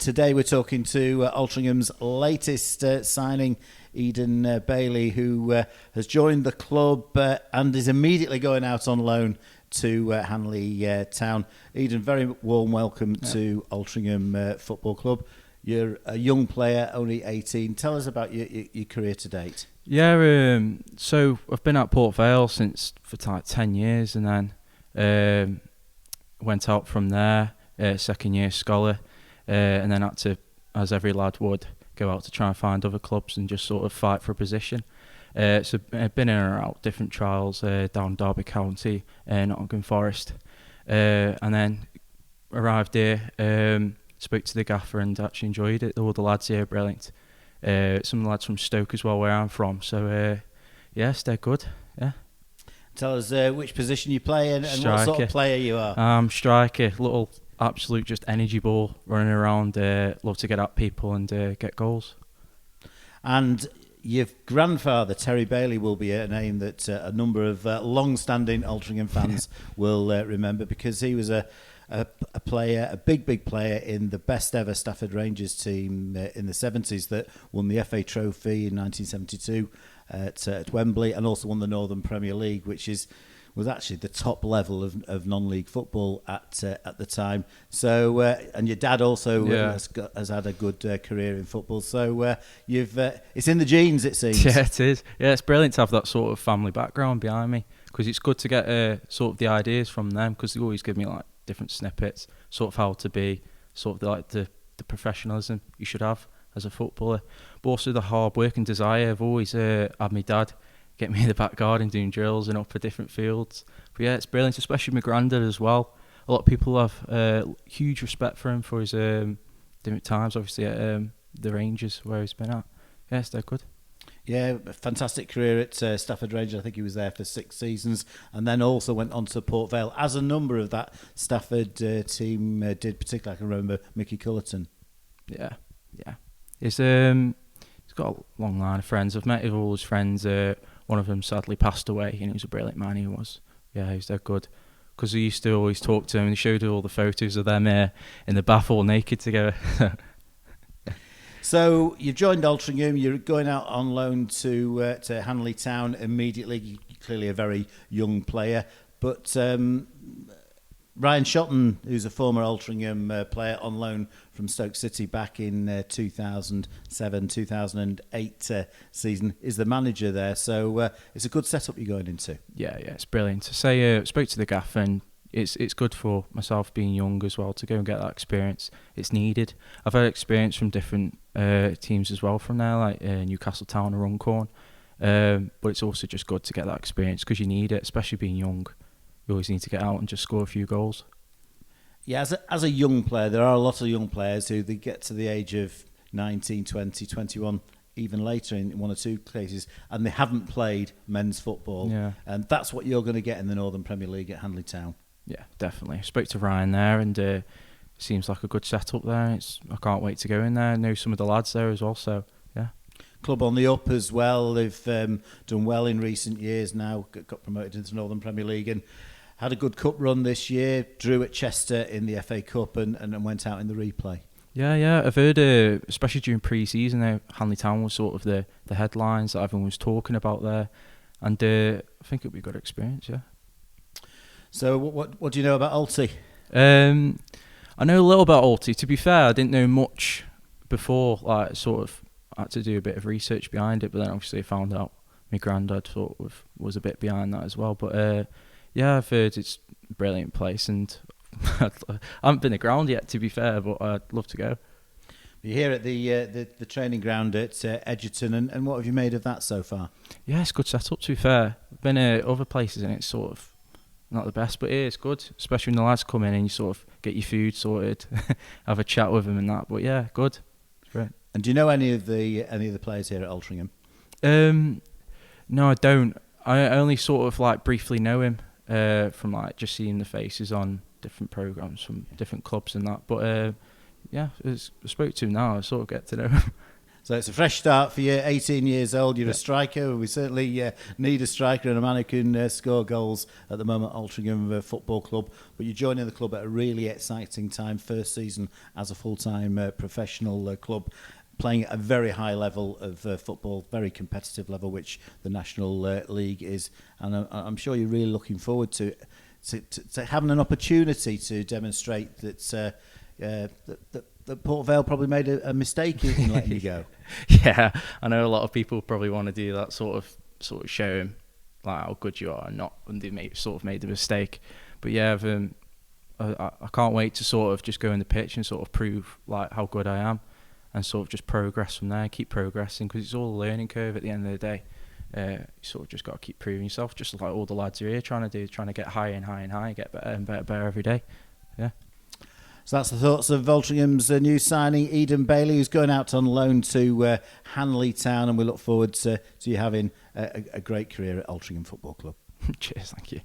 today we're talking to Altrincham's latest signing, Eden Bailey, who has joined the club and is immediately going out on loan to Hanley Town. Eden, very warm welcome to Altrincham Football Club. You're a young player, only 18. Tell us about your career to date. Yeah, so I've been at Port Vale for like 10 years, and then went out from there, second year scholar, and then had to, as every lad would, go out to try and find other clubs and just sort of fight for a position. So I've been in and out different trials down Derby County, Nottingham Forest, and then arrived here, spoke to the gaffer and actually enjoyed it. All the lads here are brilliant. Some lads from Stoke as well, where I'm from. So yes, they're good. Yeah. Tell us which position you play and what sort of player you are. Striker, little absolute just energy ball running around. Love to get at people and get goals. And your grandfather, Terry Bailey, will be a name that a number of long-standing Altrincham fans will remember, because he was a player, a big player in the best ever Stafford Rangers team in the 70s that won the FA Trophy in 1972 at Wembley, and also won the Northern Premier League, which was actually the top level of non-league football at the time. So, and your dad also has had a good career in football. So it's in the genes, it seems. Yeah, it is. Yeah, it's brilliant to have that sort of family background behind me, because it's good to get sort of the ideas from them, because they always give me like different snippets, sort of how to be, sort of like the professionalism you should have as a footballer, but also the hard work and desire. I've always had my dad get me in the back garden doing drills and up for different fields. But yeah, it's brilliant, especially my granddad as well. A lot of people have huge respect for him for his different times, obviously at the Rangers where he's been at. Yes, they're good. Yeah, a fantastic career at Stafford Rangers. I think he was there for 6 seasons, and then also went on to Port Vale, as a number of that Stafford team did. Particularly, I can remember Mickey Cullerton. Yeah. He's got a long line of friends. I've met all his friends. One of them sadly passed away, and he was a brilliant man. He was. Yeah, he's dead good. Because we used to always talk to him, and he showed all the photos of them in the bath all naked together. So you've joined Altrincham. You're going out on loan to Hanley Town immediately. You're clearly a very young player, but Ryan Shotton, who's a former Altrincham player on loan from Stoke City back in 2007-2008 season, is the manager there. So it's a good setup you're going into. Yeah, it's brilliant. To say, spoke to the gaff, and it's good for myself being young as well to go and get that experience. It's needed. I've had experience from different teams as well from there, like Newcastle Town or Runcorn. But it's also just good to get that experience, because you need it, especially being young. You always need to get out and just score a few goals. Yeah, as a young player, there are a lot of young players who they get to the age of 19, 20, 21, even later in 1 or 2 cases, and they haven't played men's football. Yeah. And that's what you're going to get in the Northern Premier League at Hanley Town. Yeah, definitely. I spoke to Ryan there, and it seems like a good setup there. I can't wait to go in there. I know some of the lads there as well, so yeah. Club on the up as well. They've done well in recent years now, got promoted into the Northern Premier League and had a good cup run this year, drew at Chester in the FA Cup and went out in the replay. Yeah, I've heard, especially during pre-season, Hanley Town was sort of the headlines that everyone was talking about there, and I think it'll be a good experience, yeah. So what do you know about Alti? I know a little about Alti. To be fair, I didn't know much before, like sort of had to do a bit of research behind it, but then obviously I found out my granddad sort of was a bit behind that as well. But yeah, I've heard it's a brilliant place, and I haven't been to the ground yet, to be fair, but I'd love to go. You're here at the training ground at Edgerton, and what have you made of that so far? Yeah, it's a good setup, to be fair. I've been other places and it's sort of not the best, but it's good, especially when the lads come in and you sort of get your food sorted, have a chat with them and that. But yeah, good. It's great. And do you know any of the players here at Altrincham? No, I don't. I only sort of like briefly know him from like just seeing the faces on different programs from different clubs and that. But yeah, I spoke to him now. I sort of get to know him. So it's a fresh start for you, 18 years old. You're a striker. We certainly need a striker and a man who can score goals at the moment, Altrincham Football Club. But you're joining the club at a really exciting time, first season as a full-time professional club, playing at a very high level of football, very competitive level, which the National League is. And I'm sure you're really looking forward to having an opportunity to demonstrate that Port Vale probably made a mistake in letting you go. Yeah, I know a lot of people probably want to do that sort of show him like how good you are, and they made the mistake. But yeah, I can't wait to sort of just go in the pitch and sort of prove like how good I am, and sort of just progress from there, keep progressing, because it's all a learning curve at the end of the day. You sort of just got to keep proving yourself, just like all the lads are here trying to get higher and higher and higher, get better and better every day. Yeah. So that's the thoughts of Altringham's new signing, Eden Bailey, who's going out on loan to Hanley Town, and we look forward to you having a great career at Altrincham Football Club. Cheers, thank you.